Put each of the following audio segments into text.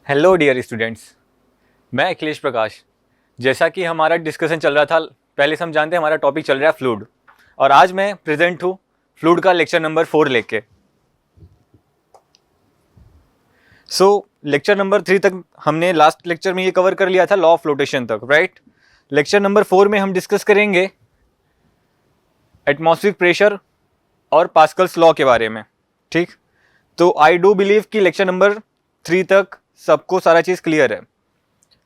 Hello dear students, मैं अखिलेश प्रकाश। जैसा कि हमारा डिस्कशन चल रहा था, पहले से हम जानते हैं हमारा टॉपिक चल रहा है फ्लूइड, और आज मैं प्रेजेंट हूँ फ्लूइड का लेक्चर नंबर 4 लेके। लेक्चर नंबर 3 तक हमने लास्ट लेक्चर में ये कवर कर लिया था, लॉ ऑफ फ्लोटेशन तक, राइट। लेक्चर नंबर 4 में हम डिस्कस करेंगे एटमॉस्फेरिक प्रेशर और पास्कल्स लॉ के बारे में, ठीक। तो आई डू बिलीव कि लेक्चर नंबर 3 तक सबको सारा चीज़ क्लियर है।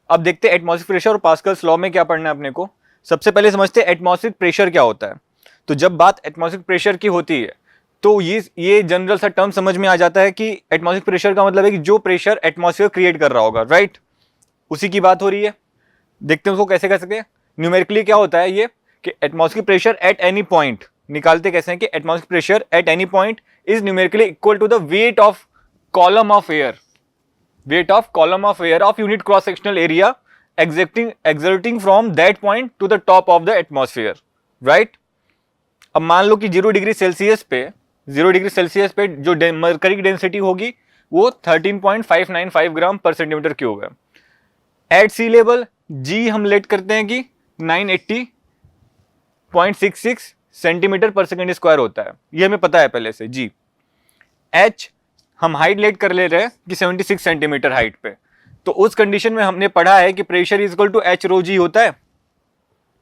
अब देखते हैं एटमॉस्फेरिक प्रेशर और पास्कल्स लॉ में क्या पढ़ना है अपने को। सबसे पहले समझते हैं एटमॉस्फेरिक प्रेशर क्या होता है। तो जब बात एटमॉस्फेरिक प्रेशर की होती है तो ये जनरल सा टर्म समझ में आ जाता है कि एटमॉस्फेरिक प्रेशर का मतलब है कि जो प्रेशर एटमॉस्फेयर क्रिएट कर रहा होगा, राइट, उसी की बात हो रही है। देखते हैं उसको कैसे कर सकते हैं। न्यूमेरिकली क्या होता है ये कि atmospheric pressure at any point निकालते कैसे हैं कि atmospheric pressure at any point is numerically equal to the weight of column of air, weight of column of air of unit cross sectional area exerting from that point to the top of the atmosphere, right। अब मान लो कि 0 degree Celsius पे जो mercury की density होगी वो 13.595 ग्राम पर सेंटीमीटर क्यूब है। एट सी लेवल जी हम लेट करते हैं कि 980.66 सेंटीमीटर पर सेकेंड स्क्वायर होता है, ये हमें पता है पहले से। जी एच हम हाइट लेट कर ले रहे हैं कि 76 सेंटीमीटर हाइट पे। तो उस कंडीशन में हमने पढ़ा है कि pressure is equal to h rho g होता है।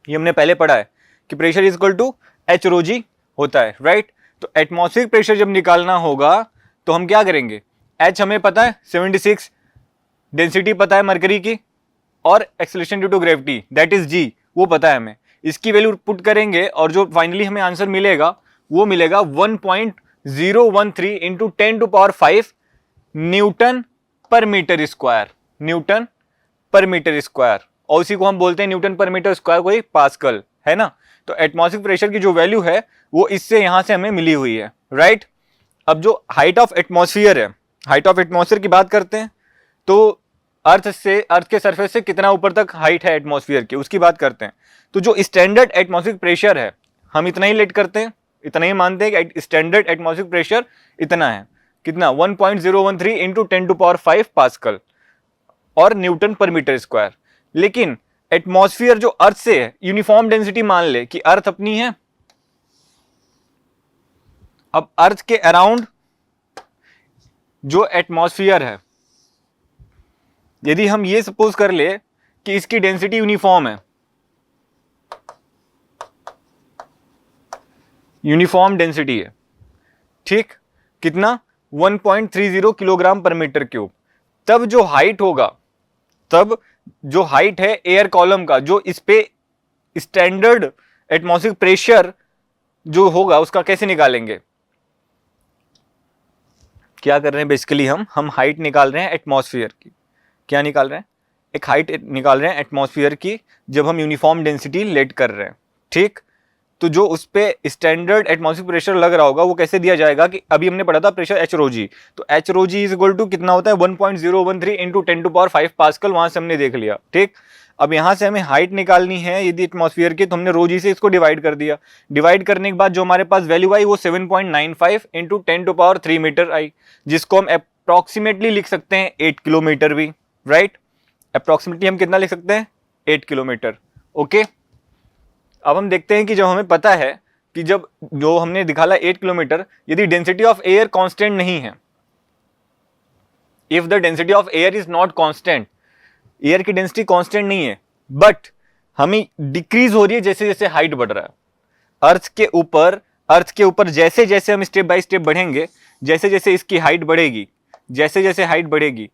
ये हमने पहले पढ़ा है कि pressure is equal to h rho g होता है, राइट। तो एटमॉस्फेरिक प्रेशर जब निकालना होगा तो हम क्या करेंगे, एच हमें पता है 76, डेंसिटी पता है मरकरी की, और acceleration due to gravity that is g वो पता है हमें। इसकी वैल्यू पुट करेंगे और जो फाइनली हमें आंसर मिलेगा वो मिलेगा 1.013 into 10⁵ Newton per metre square, Newton per metre square, और उसी को हम बोलते हैं न्यूटन पर मीटर स्क्वायर कोई पास्कल, है ना। तो एटमॉस्फेरिक प्रेशर की जो वैल्यू है वो इससे यहां से हमें मिली हुई है, राइट। अब जो हाइट ऑफ एटमॉस्फेयर है, हाइट ऑफ एटमॉस्फेयर की बात करते हैं तो अर्थ के सरफेस से कितना ऊपर तक हाइट है एटमॉस्फेयर की, उसकी बात करते हैं। तो जो स्टैंडर्ड एटमॉस्फेरिक प्रेशर है हम इतना ही लेट करते हैं, इतना ही मानते हैं कि स्टैंडर्ड एटमॉस्फेरिक प्रेशर इतना है, कितना 1.013 इंटू 10⁵ पास्कल और न्यूटन पर मीटर स्क्वायर। लेकिन एटमॉस्फेयर जो अर्थ से है, यूनिफॉर्म डेंसिटी मान ले कि अर्थ अपनी है। अब अर्थ के अराउंड जो एटमॉस्फेयर है, यदि हम ये सपोज कर ले कि इसकी डेंसिटी यूनिफॉर्म है, यूनिफॉर्म डेंसिटी है, ठीक, कितना 1.30 किलोग्राम पर मीटर क्यूब, तब जो हाइट होगा, तब जो हाइट है एयर कॉलम का, जो इस पे स्टैंडर्ड एटमॉस्फेरिक प्रेशर जो होगा उसका कैसे निकालेंगे, क्या कर रहे हैं बेसिकली हम हाइट निकाल रहे हैं एटमॉस्फेयर की। क्या निकाल रहे हैं, एक हाइट निकाल रहे हैं एटमॉस्फेयर की जब हम यूनिफॉर्म डेंसिटी लेट कर रहे हैं, ठीक। तो जो उस पे स्टैंडर्ड एटमॉस्फेरिक प्रेशर लग रहा होगा वो कैसे दिया जाएगा कि अभी हमने पढ़ा था प्रेशर एच रो जी, तो H rho g is equal to कितना होता है 1.013 इंटू 10⁵ पास्कल, वहां से हमने देख लिया, ठीक। अब यहां से हमें हाइट निकालनी है यदि एटमॉस्फेयर की, तो हमने रो जी से इसको डिवाइड कर दिया। डिवाइड करने के बाद जो हमारे पास वैल्यू आई वो 7.95 इंटू 10⁵ मीटर आई, जिसको हम अप्रोक्सीमेटली लिख सकते हैं 8 किलोमीटर भी, राइट। अप्रोक्सीमेटली हम कितना लिख सकते हैं 8 किलोमीटर, ओके। अब हम देखते हैं कि जब हमें पता है कि जब जो हमने दिखाला 8 किलोमीटर, यदि डेंसिटी ऑफ एयर कांस्टेंट नहीं है, if the density of air is not constant, air की डेंसिटी कांस्टेंट नहीं है बट हमें डिक्रीज हो रही है जैसे जैसे हाइट बढ़ रहा है अर्थ के ऊपर जैसे जैसे हम स्टेप बाय स्टेप बढ़ेंगे, जैसे जैसे इसकी हाइट बढ़ेगी, जैसे जैसे हाइट बढ़ेगी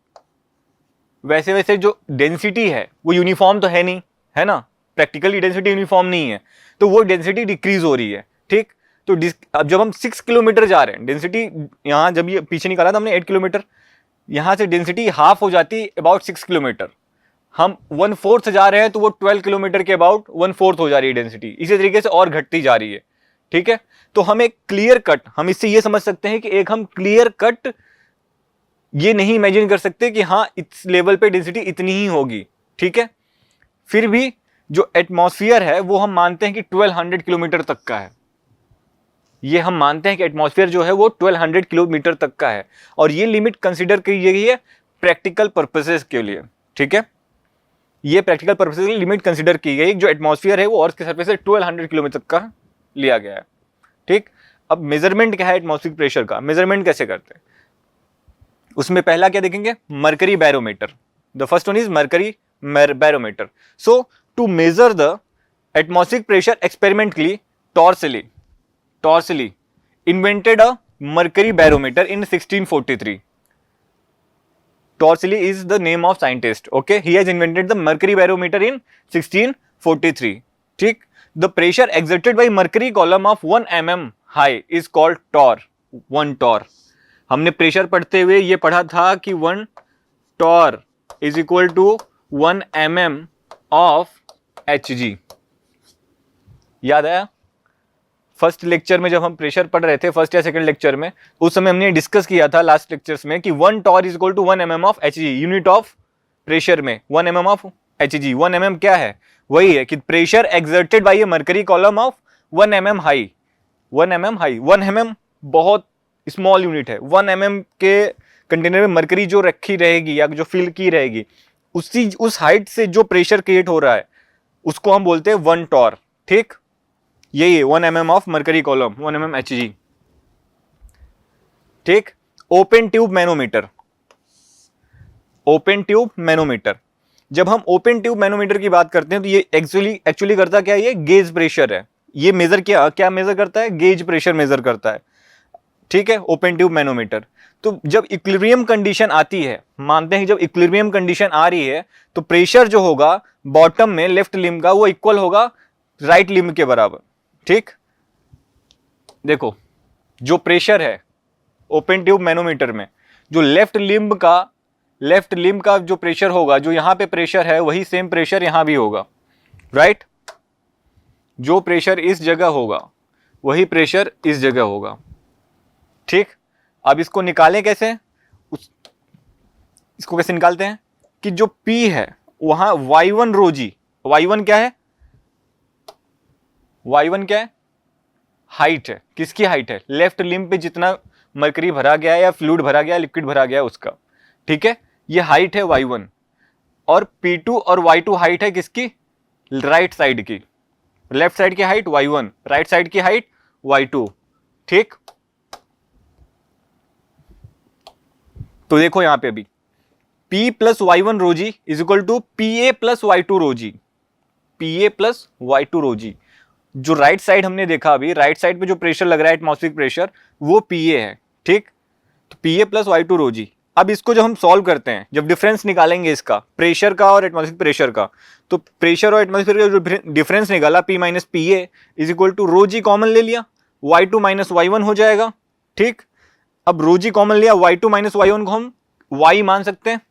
वैसे वैसे जो डेंसिटी है वो यूनिफॉर्म तो है नहीं, है ना, प्रैक्टिकली डेंसिटी यूनिफॉर्म नहीं है, तो वो डेंसिटी डिक्रीज हो रही है, ठीक। तो अब जब हम 6 किलोमीटर जा रहे हैं, डेंसिटी यहां जब ये पीछे निकाला था हमने 8 किलोमीटर, यहां से डेंसिटी हाफ हो जाती अबाउट 6 किलोमीटर, हम 1/4 जा रहे हैं तो वो 12 किलोमीटर के अबाउट 1/4 हो जा रही है डेंसिटी, इसी तरीके से और घटती जा रही है, ठीक है। तो हम एक क्लियर कट, हम इससे ये समझ सकते हैं कि एक हम क्लियर कट ये नहीं इमेजिन कर सकते कि हाँ इस लेवल पे डेंसिटी इतनी ही होगी, ठीक है। फिर भी जो एटमॉस्फेयर है वो हम मानते हैं कि 1200 किलोमीटर तक का है, ये हम मानते हैं कि एटमॉस्फेयर जो है वो 1200 किलोमीटर तक का है, और ये लिमिट कंसीडर की गई है प्रैक्टिकल पर्पसेस के लिए, ठीक है, ये प्रैक्टिकल पर्पसेस के लिए लिमिट कंसीडर की गई। जो एटमॉस्फेयर है वो अर्थ के सरफेस से 1200 किलोमीटर तक का लिया गया है, ठीक। अब मेजरमेंट क्या है एटमॉस्फेरिक प्रेशर का, मेजरमेंट कैसे करते हैं, उसमें पहला क्या देखेंगे, mercury barometer. The first one is mercury barometer. So to measure the atmospheric pressure experimentally, Torricelli invented a mercury barometer in 1643. Torseley is the name of scientist. Okay, he has invented the mercury barometer in 1643. ठीक, the pressure exerted by mercury column of 1 mm high is called torr. 1 torr. हमने pressure पढ़ते हुए ये पढ़ा था कि 1 torr is equal to 1 mm of Hg. याद आया? फर्स्ट लेक्चर में जब हम प्रेशर पढ़ रहे थे, फर्स्ट या सेकंड लेक्चर में, उस समय हमने डिस्कस किया था लास्ट लेक्चर्स में कि 1 torr is equal to 1 mm of Hg, unit of pressure में 1 mm ऑफ Hg। 1 mm क्या है, वही है कि pressure exerted by A mercury column of 1 mm high. 1 mm high, 1 mm बहुत स्मॉल यूनिट है। 1 mm के कंटेनर में मरकरी जो रखी रहेगी या जो फिल की रहेगी, उस हाइट से जो प्रेशर क्रिएट हो रहा है उसको हम बोलते हैं 1 टॉर, ठीक। यही है 1 mm of mercury column, 1 mm Hg, ठीक। Open tube manometer, open tube manometer, जब हम ओपन ट्यूब मैनोमीटर की बात करते हैं तो ये एक्चुअली करता क्या है, ये गेज प्रेशर है। ये मेजर क्या मेजर करता है, गेज प्रेशर मेजर करता है, ठीक है, ओपन ट्यूब मैनोमीटर। तो जब इक्विलिब्रियम कंडीशन आती है, मानते हैं जब इक्विलिब्रियम कंडीशन आ रही है तो प्रेशर जो होगा बॉटम में लेफ्ट लिम्ब का वो इक्वल होगा राइट लिम्ब के बराबर, ठीक। देखो जो प्रेशर है ओपन ट्यूब मैनोमीटर में, जो लेफ्ट लिम्ब का जो प्रेशर होगा, जो यहां पे प्रेशर है वही सेम प्रेशर यहां भी होगा, राइट। जो प्रेशर इस जगह होगा वही प्रेशर इस जगह होगा, ठीक। अब इसको निकालें कैसे, इसको कैसे निकालते हैं कि जो P है वहां y1 रो जी, y1 क्या है, y1 क्या है, हाइट है। किसकी हाइट है, लेफ्ट लिम्ब पे जितना मरकरी भरा गया है या फ्लूइड भरा गया है, लिक्विड भरा गया है उसका, ठीक है, ये हाइट है y1। और P2 और y2 हाइट है किसकी, राइट साइड की, लेफ्ट साइड की हाइट y1, राइट साइड की हाइट y2, ठीक। तो देखो यहां पे अभी P plus y1 rho g is equal to PA plus y2 rho g, PA plus y2 rho g. जो राइट साइड हमने देखा अभी, राइट साइड पे जो प्रेशर लग रहा है एटमॉस्फेरिक प्रेशर वो PA है, ठीक। तो PA प्लस y2 रो जी। अब इसको जब हम सॉल्व करते हैं, जब डिफरेंस निकालेंगे इसका प्रेशर का और एटमॉस्फेरिक प्रेशर का, तो प्रेशर और एटमॉस्फेरिक का जो डिफरेंस निकाला P minus PA is equal to rho g common ले लिया, y2 माइनस y1 हो जाएगा, ठीक। अब रो जी कॉमन लिया, y2 माइनस y1 को हम y मान सकते हैं।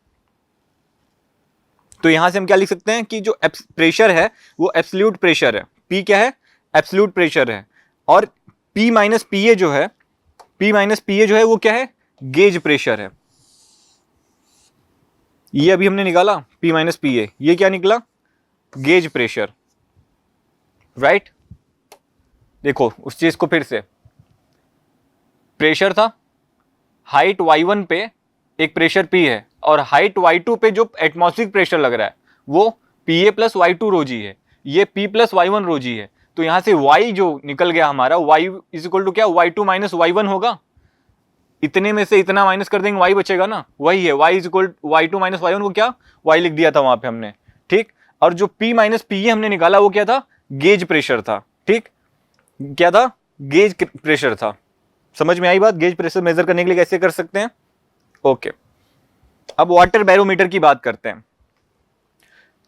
तो यहां से हम क्या लिख सकते हैं कि जो प्रेशर है वो एब्सोल्यूट प्रेशर है, P क्या है, एब्सोल्यूट प्रेशर है। और P माइनस PA जो है, P माइनस PA जो है वो क्या है, गेज प्रेशर है। ये अभी हमने निकाला P माइनस PA, ये क्या निकला, गेज प्रेशर, राइट। देखो उस चीज को फिर से, प्रेशर था, हाइट y1 पे एक प्रेशर P है और हाइट y2 पे जो एटमॉस्फेरिक प्रेशर लग रहा है वो PA प्लस y2 रो जी है, ये P प्लस y1 रो जी है। तो यहां से y जो निकल गया हमारा, y इज इक्वल टू क्या, y2 माइनस y1 होगा। इतने में से इतना माइनस कर देंगे, y बचेगा ना, वही है y is equal y2 minus y1 को क्या y लिख दिया था वहां पे हमने, ठीक। और जो P माइनस PA हमने निकाला वो क्या था, गेज प्रेशर था, ठीक। क्या था, गेज प्रेशर था। समझ में आई बात, गेज प्रेशर मेजर करने के लिए कैसे कर सकते हैं, ओके। अब वाटर बैरोमीटर की बात करते हैं।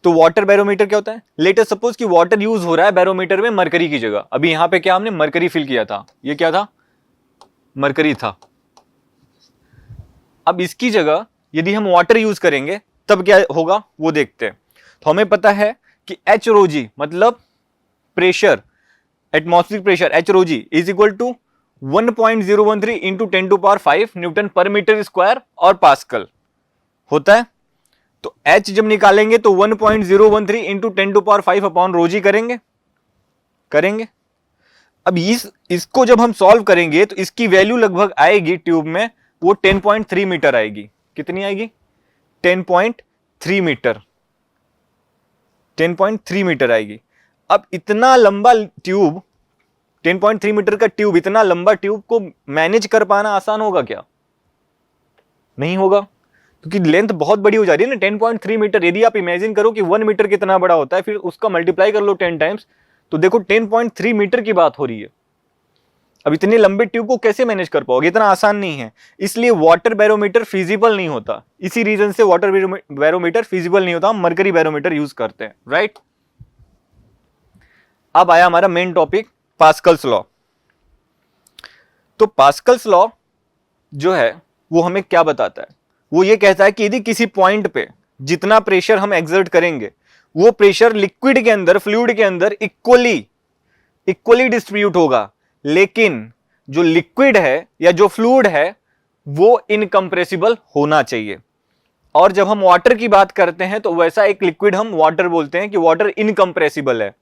तो वाटर बैरोमीटर क्या होता है, लेट अस सपोज कि वाटर यूज हो रहा है बैरोमीटर में मरकरी की जगह। अभी यहां पे क्या हमने मरकरी फिल किया था, ये क्या था, मरकरी था। अब इसकी जगह यदि हम वाटर यूज करेंगे तब क्या होगा वो देखते हैं। तो हमें पता है कि H रो जी मतलब pressure, atmospheric pressure H rho g is equal to 1.013 into 10 to power 5 newton per metre square और पास्कल होता है। तो H जब निकालेंगे तो 1.013 into 10 to power 5 upon rho g करेंगे। अब इसको जब हम सॉल्व करेंगे तो इसकी वैल्यू लगभग आएगी ट्यूब में वो 10.3 मीटर आएगी। कितनी आएगी, 10.3 मीटर, 10.3 मीटर आएगी। अब इतना लंबा ट्यूब, 10.3 मीटर का ट्यूब, इतना लंबा ट्यूब को मैनेज कर पाना आसान होगा क्या? नहीं होगा, क्योंकि लेंथ बहुत बड़ी हो जा रही है ना, 10.3 मीटर। यदि आप इमेजिन करो कि 1 मीटर कितना बड़ा होता है, फिर उसका मल्टीप्लाई कर लो 10 टाइम्स, तो देखो 10.3 मीटर की बात हो रही है। अब इतने लंबे ट्यूब को कैसे मैनेज कर पाओगे? इतना आसान नहीं है, इसलिए वाटर बैरोमीटर फिजिबल नहीं होता। इसी रीजन से वाटर बैरोमीटर फिजिबल नहीं होता, हम मरकरी बैरोमीटर यूज करते हैं, राइट। अब आया हमारा मेन टॉपिक, पास्कल्स लॉ। तो पास्कल्स लॉ जो है वो हमें क्या बताता है? वो ये कहता है कि यदि किसी पॉइंट पे जितना प्रेशर हम एक्सर्ट करेंगे, वो प्रेशर लिक्विड के अंदर, फ्लूइड के अंदर इक्वली डिस्ट्रीब्यूट होगा, लेकिन जो लिक्विड है या जो फ्लूइड है वो इनकंप्रेसिबल होना चाहिए। और जब हम वाटर की बात करते हैं तो वैसा एक लिक्विड हम वाटर बोलते हैं कि वाटर इनकंप्रेसिबल है,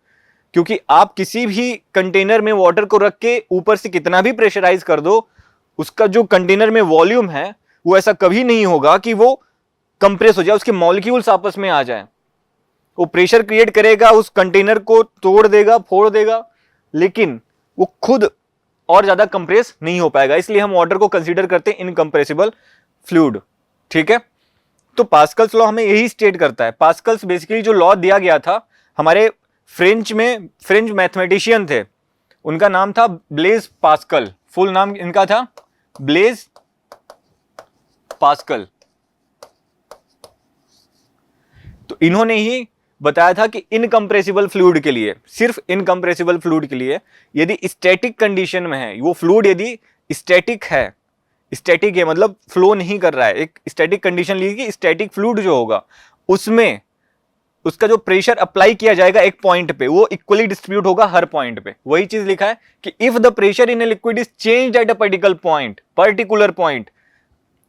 क्योंकि आप किसी भी कंटेनर में वाटर को रख के ऊपर से कितना भी प्रेशराइज कर दो, उसका जो कंटेनर में वॉल्यूम है वो ऐसा कभी नहीं होगा कि वो कंप्रेस हो जाए, उसके मॉलिक्यूल्स आपस में आ जाएं। वो प्रेशर क्रिएट करेगा, उस कंटेनर को तोड़ देगा, फोड़ देगा, लेकिन वो खुद और ज्यादा कंप्रेस नहीं हो पाएगा। इसलिए हम वाटर को कंसीडर करते हैं इनकंप्रेसिबल फ्लूइड, ठीक है। तो पास्कल्स लॉ हमें यही स्टेट करता है। पास्कल्स बेसिकली जो लॉ दिया गया था हमारे फ्रेंच मैथमेटिशियन थे, उनका नाम था ब्लेज पास्कल। फुल नाम इनका था ब्लेज पास्कल। तो इन्होंने ही बताया था कि इनकंप्रेसिबल फ्लूइड के लिए, सिर्फ इनकंप्रेसिबल फ्लूइड के लिए, यदि स्टैटिक कंडीशन में है वो फ्लूइड, यदि स्टैटिक है मतलब फ्लो नहीं कर रहा है, एक स्टैटिक कंडीशन ली कि स्टैटिक फ्लूइड जो होगा उसमें उसका जो प्रेशर अप्लाई किया जाएगा एक पॉइंट पे, वो इक्वली डिस्ट्रीब्यूट होगा हर पॉइंट पे। वही चीज लिखा है कि if the pressure in a liquid is changed at a particular point,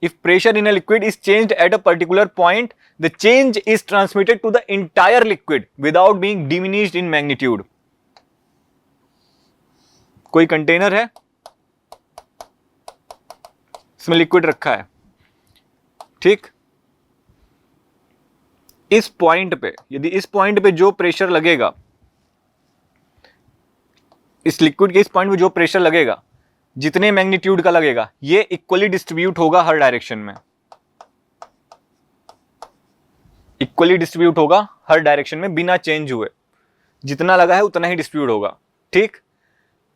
if pressure in a liquid is changed at a particular point, the change is transmitted to the entire liquid without being diminished in magnitude. कोई container है, इसमें liquid रखा है, ठीक। इस point पे, यदि इस पॉइंट पे जो प्रेशर लगेगा, इस लिक्विड के इस पॉइंट पे जो प्रेशर लगेगा, जितने मैग्नीट्यूड का लगेगा, ये इक्वली डिस्ट्रीब्यूट होगा हर डायरेक्शन में, इक्वली डिस्ट्रीब्यूट होगा हर डायरेक्शन में बिना चेंज हुए। जितना लगा है उतना ही डिस्ट्रीब्यूट होगा, ठीक।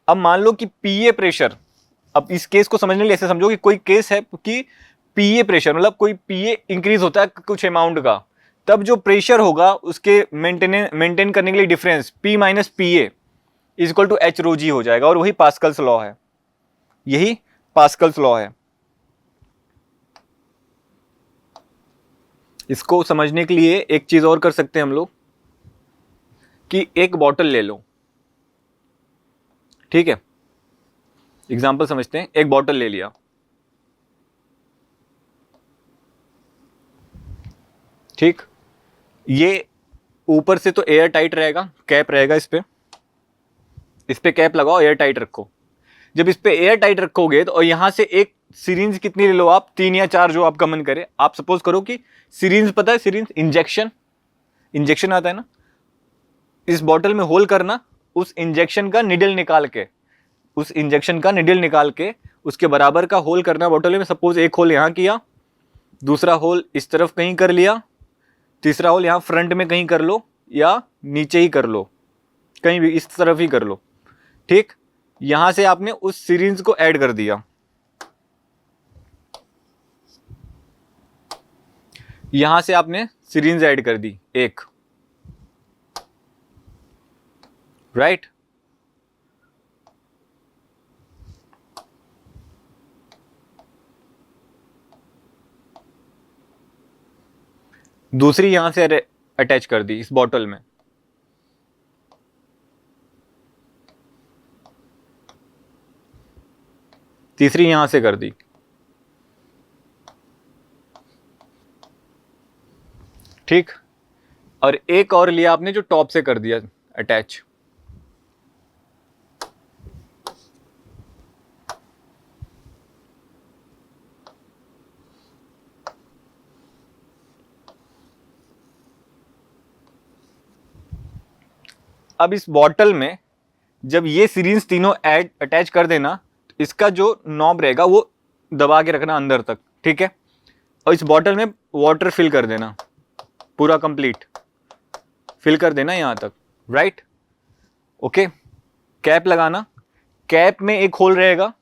अब मान लो कि पीए प्रेशर, अब इस केस को समझने के लिए ऐसे समझो कि कोई केस है कि पीए प्रेशर मतलब कोई पीए इंक्रीज होता है कुछ अमाउंट का, तब जो प्रेशर होगा उसके मेंटेन करने के लिए difference P minus PA is equal to h rho g हो जाएगा, और वही पास्कल्स लॉ है, यही पास्कल्स लॉ है। इसको समझने के लिए एक चीज और कर सकते हैं हम लोग कि एक बॉटल ले लो, ठीक है। एग्जांपल समझते हैं, एक बॉटल ले लिया, ठीक। ये ऊपर से तो एयर टाइट रहेगा, कैप रहेगा इस पे कैप लगाओ, एयर टाइट रखो। जब इस पे एयर टाइट रखोगे तो, और यहां से एक सिरिंज कितनी ले लो आप, 3 या 4 जो आपका मन करे। आप सपोज करो कि सिरिंज, पता है सिरिंज इंजेक्शन आता है ना, इस बॉटल में होल करना, उस इंजेक्शन का निडल निकाल के उसके बराबर का होल करना बॉटल में। सपोज एक होल यहां किया, दूसरा होल इस तरफ कहीं कर लिया, तीसरा होल यहां फ्रंट में कहीं कर लो या नीचे ही कर लो, कहीं भी इस तरफ ही कर लो, ठीक। यहां से आपने उस सिरिंज को ऐड कर दिया, यहां से आपने सिरिंज ऐड कर दी एक, राइट। दूसरी यहां से अटैच कर दी इस बॉटल में, तीसरी यहां से कर दी, ठीक। और एक और लिया आपने जो टॉप से कर दिया अटैच, अब इस बॉटल में जब ये सीरीज तीनों अटैच कर देना, तो इसका जो नॉब रहेगा वो दबा के रखना अंदर तक, ठीक है। और इस बॉटल में वाटर फिल कर देना, पूरा कंप्लीट फिल कर देना यहां तक, राइट। ओके, कैप लगाना, कैप में एक होल रहेगा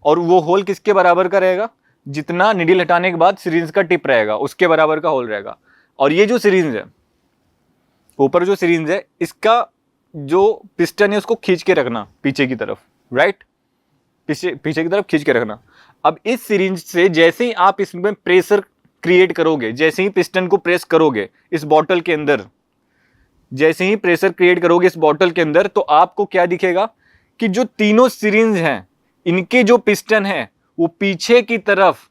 और वो होल किसके बराबर का रहेगा, जितना निडल हटाने के बाद सीरीज का टिप रहेगा उसके बराबर का होल रहेगा। और ये जो सीरीज है, ऊपर जो सीरीज है, इसका जो पिस्टन है उसको खींच के रखना पीछे की तरफ, राइट, पीछे की तरफ खींच के रखना। अब इस सीरीज से जैसे ही आप इसमें प्रेशर क्रिएट करोगे, जैसे ही पिस्टन को प्रेस करोगे इस बॉटल के अंदर, जैसे ही प्रेशर क्रिएट करोगे इस बॉटल के अंदर, तो आपको क्या दिखेगा कि जो तीनों सीरीज हैं इनके जो पिस्टन है वो पीछे की तरफ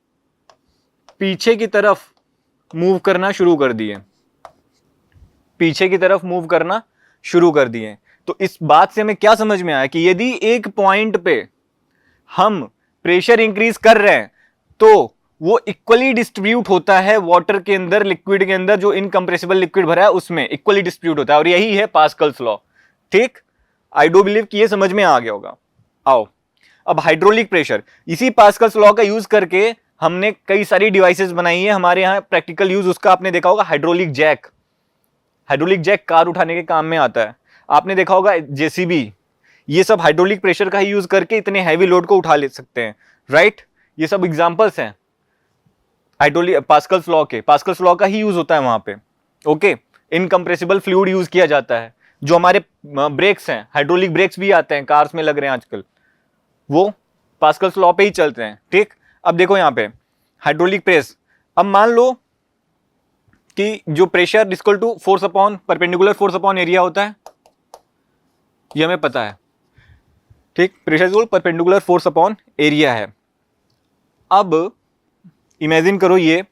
मूव करना शुरू कर दिए, पीछे की तरफ मूव करना शुरू कर दिए। तो इस बात से हमें क्या समझ में आया कि यदि एक पॉइंट पे हम प्रेशर इंक्रीज कर रहे हैं तो वो इक्वली डिस्ट्रीब्यूट होता है वाटर के अंदर, लिक्विड के अंदर, जो इनकंप्रेसिबल लिक्विड भरा है उसमें इक्वली डिस्ट्रीब्यूट होता है, और यही है पास्कल्स लॉ, ठीक। आई डू बिलीव कि ये समझ में आ गया होगा। आओ अब हाइड्रोलिक प्रेशर, इसी पास्कल्स लॉ का यूज करके हमने कई सारी डिवाइसेस बनाई है। हमारे यहाँ प्रैक्टिकल यूज उसका आपने देखा होगा, hydraulic jack. Hydraulic jack car उठाने के काम में आता है। आपने देखा होगा जेसीबी, ये सब हाइड्रोलिक प्रेशर का ही यूज करके इतने हैवी लोड को उठा ले सकते हैं, राइट। ये सब एग्जांपल्स हैं हाइड्रोलिक पास्कल्स लॉ के, पास्कल्स लॉ का ही यूज होता है वहां पे, ओके। इनकंप्रेसिबल फ्लूइड यूज किया जाता है। जो हमारे ब्रेक्स हैं, हाइड्रोलिक ब्रेक्स भी आते हैं कार्स में लग रहे हैं आजकल, वो पास्कल्स लॉ पे ही चलते हैं, ठीक। अब देखो यहां पे हाइड्रोलिक प्रेस, अब मान लो कि जो pressure equal to force upon perpendicular force upon area होता है, ये हमें पता है, ठीक। Pressure equal perpendicular force upon area है। अब इमेजिन करो ये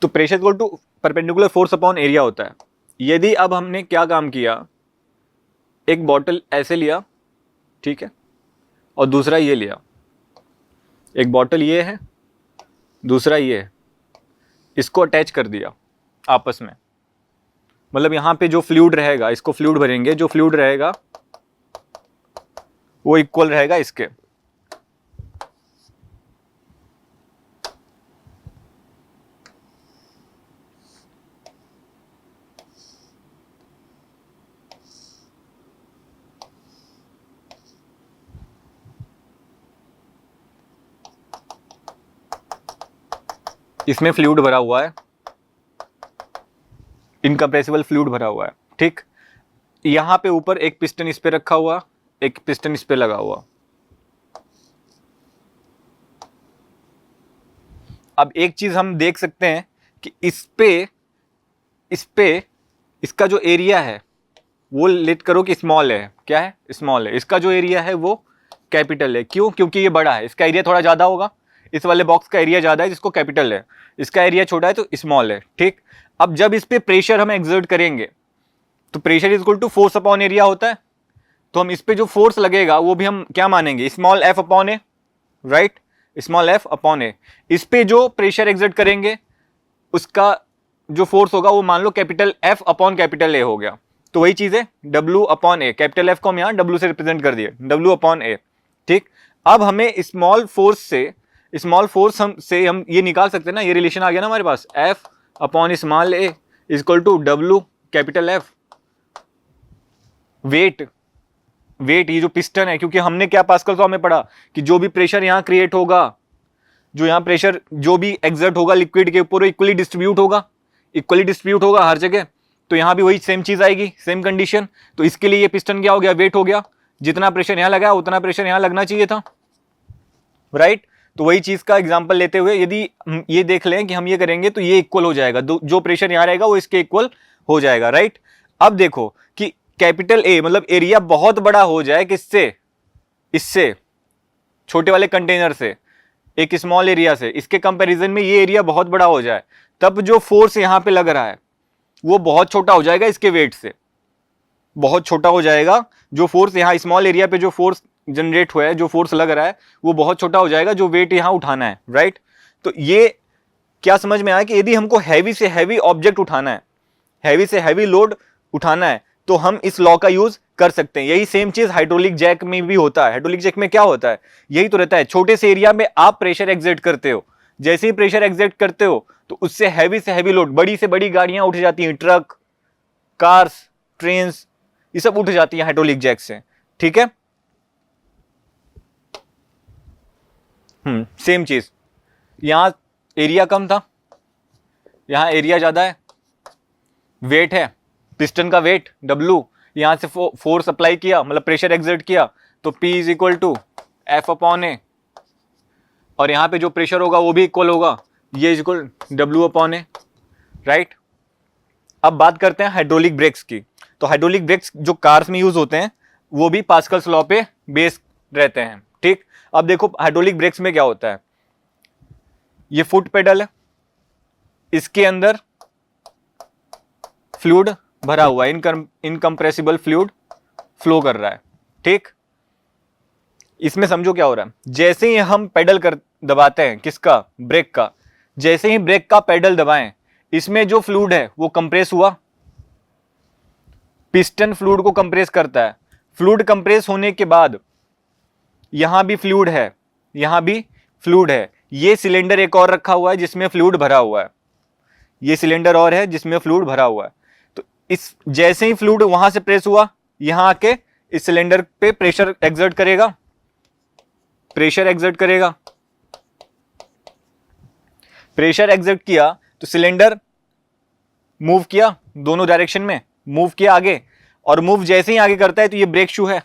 तो pressure equal to perpendicular force upon area होता है। यदि अब हमने क्या काम किया, एक बॉटल ऐसे लिया, ठीक है, और दूसरा ये लिया, एक बॉटल ये है, दूसरा ये है, इसको अटैच कर दिया आपस में, मतलब यहां पे जो फ्लूइड रहेगा, इसको फ्लूइड भरेंगे, जो फ्लूइड रहेगा वो इक्वल रहेगा इसके, इसमें फ्लूइड भरा हुआ है, इनकंप्रेसिबल फ्लूइड भरा हुआ है, ठीक। यहां पे ऊपर एक पिस्टन इस पे रखा हुआ, एक पिस्टन इस पे लगा हुआ। अब एक चीज हम देख सकते हैं कि इस पे इसका जो एरिया है वो लेट करो कि स्मॉल है, क्या है, स्मॉल है। इसका जो एरिया है वो कैपिटल है, क्यों, क्योंकि ये बड़ा है, इसका एरिया थोड़ा ज्यादा होगा, इस वाले बॉक्स का एरिया ज्यादा है जिसको कैपिटल है, इसका एरिया छोटा है तो स्मॉल है, ठीक। अब जब इस पे प्रेशर हम एक्सर्ट करेंगे तो pressure is equal to force upon area होता है, तो हम इस पे जो फोर्स लगेगा वो भी हम क्या मानेंगे, स्मॉल एफ अपॉन ए, राइट, स्मॉल एफ अपॉन ए। इस पे जो प्रेशर एक्सर्ट करेंगे उसका जो फोर्स होगा वो मान लो capital F upon capital A हो गया। तो वही चीज है W upon A, capital F को हम यहाँ डब्ल्यू से रिप्रेजेंट कर दिए, डब्ल्यू अपॉन ए, ठीक। अब हमें स्मॉल फोर्स हम ये निकाल सकते हैं ना, ये रिलेशन आ गया ना हमारे पास, F upon small a is equal to W capital F. Weight, ये जो पिस्टन है, क्योंकि हमने क्या पास्कल लॉ में पढ़ा कि जो भी प्रेशर यहाँ क्रिएट होगा, जो यहाँ प्रेशर जो भी एक्सर्ट होगा लिक्विड के ऊपर, इक्वली डिस्ट्रीब्यूट होगा हर जगह। तो यहाँ भी वही सेम चीज आएगी, सेम कंडीशन। तो इसके लिए ये पिस्टन क्या हो गया, वेट हो गया, जितना प्रेशर यहाँ लगा उतना प्रेशर यहाँ लगना चाहिए था, राइट। तो वही चीज का एग्जांपल लेते हुए यदि ये देख लें कि हम ये करेंगे तो ये इक्वल हो जाएगा, जो प्रेशर यहाँ रहेगा वो इसके इक्वल हो जाएगा, राइट। अब देखो कि कैपिटल ए मतलब एरिया बहुत बड़ा हो जाए, किससे, इससे, छोटे वाले कंटेनर से, एक स्मॉल एरिया से, इसके कंपैरिजन में ये एरिया बहुत बड़ा हो जाए, तब जो फोर्स यहाँ पे लग रहा है वो बहुत छोटा हो जाएगा इसके वेट से, बहुत छोटा हो जाएगा। जो फोर्स यहाँ स्मॉल एरिया पे जो फोर्स जनरेट हुआ है, जो फोर्स लग रहा है, वो बहुत छोटा हो जाएगा जो वेट यहाँ उठाना है, राइट। तो ये क्या समझ में आया कि यदि हमको हैवी से हैवी ऑब्जेक्ट उठाना है, हैवी से हैवी लोड उठाना है, तो हम इस लॉ का यूज कर सकते हैं। यही सेम चीज हाइड्रोलिक जैक में भी होता है। हाइड्रोलिक जैक में क्या होता है, यही तो रहता है, छोटे से एरिया में आप प्रेशर एक्सर्ट करते हो, जैसे ही प्रेशर एक्सर्ट करते हो तो उससे हैवी से हैवी लोड, बड़ी से बड़ी गाड़ियां उठ जाती हैं, ट्रक, कार्स, ट्रेन्स, ये सब उठ जाती हैं हाइड्रोलिक जैक से, ठीक है। सेम चीज, यहां एरिया कम था, यहां एरिया ज्यादा है, वेट है, पिस्टन का वेट W, यहां से फोर्स अप्लाई किया, मतलब प्रेशर एक्सर्ट किया, तो P is equal to F/A, और यहां पे जो प्रेशर होगा वो भी इक्वल होगा, ये इज इक्वल W/A, राइट। अब बात करते हैं हाइड्रोलिक ब्रेक्स की। तो हाइड्रोलिक ब्रेक्स जो कार्स में यूज होते हैं वो भी पास्कल्स लॉ पे बेस रहते हैं, ठीक। अब देखो हाइड्रोलिक ब्रेक्स में क्या होता है, ये फुट पेडल है, इसके अंदर फ्लूइड भरा हुआ है, इनकम्प्रेसिबल फ्लूइड फ्लो कर रहा है, ठीक। इसमें समझो क्या हो रहा है, जैसे ही हम पेडल कर दबाते हैं, किसका, ब्रेक का, जैसे ही ब्रेक का पेडल दबाएं, इसमें जो फ्लूइड है वो कंप्रेस हुआ, पिस्टन फ्लूइड को कंप्रेस करता है, फ्लूइड कंप्रेस होने के बाद यहां भी फ्लूइड है, यहां भी फ्लूइड है, ये सिलेंडर एक और रखा हुआ है जिसमें फ्लूइड भरा हुआ है, ये सिलेंडर और है जिसमें फ्लूइड भरा हुआ है। तो इस जैसे ही फ्लूइड वहां से प्रेस हुआ, यहां आके इस सिलेंडर पे प्रेशर एक्सर्ट करेगा, प्रेशर एक्सर्ट करेगा, प्रेशर एक्सर्ट किया तो सिलेंडर मूव किया, दोनों डायरेक्शन में मूव किया आगे, और मूव जैसे ही आगे करता है तो ये ब्रेक शू है,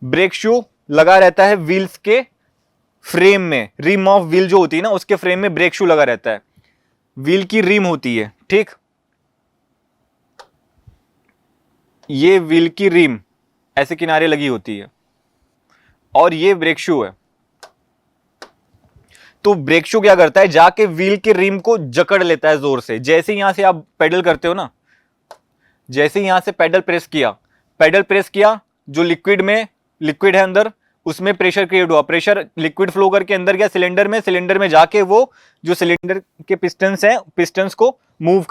ब्रेक शू लगा रहता है व्हील्स के फ्रेम में, रिम ऑफ व्हील जो होती है ना उसके फ्रेम में ब्रेक शू लगा रहता है, व्हील की रिम होती है, ठीक। ये व्हील की रिम ऐसे किनारे लगी होती है और ये ब्रेक शू है। तो ब्रेक शू क्या करता है, जाके व्हील के रिम को जकड़ लेता है जोर से। जैसे यहां से आप पेडल करते हो ना, जैसे यहां से पेडल प्रेस किया, जो लिक्विड है अंदर, उसमें प्रेशर क्रिएट हुआ, प्रेशर लिक्विड फ्लो करके अंदर गया सिलेंडर में जाके वो जो सिलेंडर के पिस्टन्स हैं, पिस्टन्स को मूव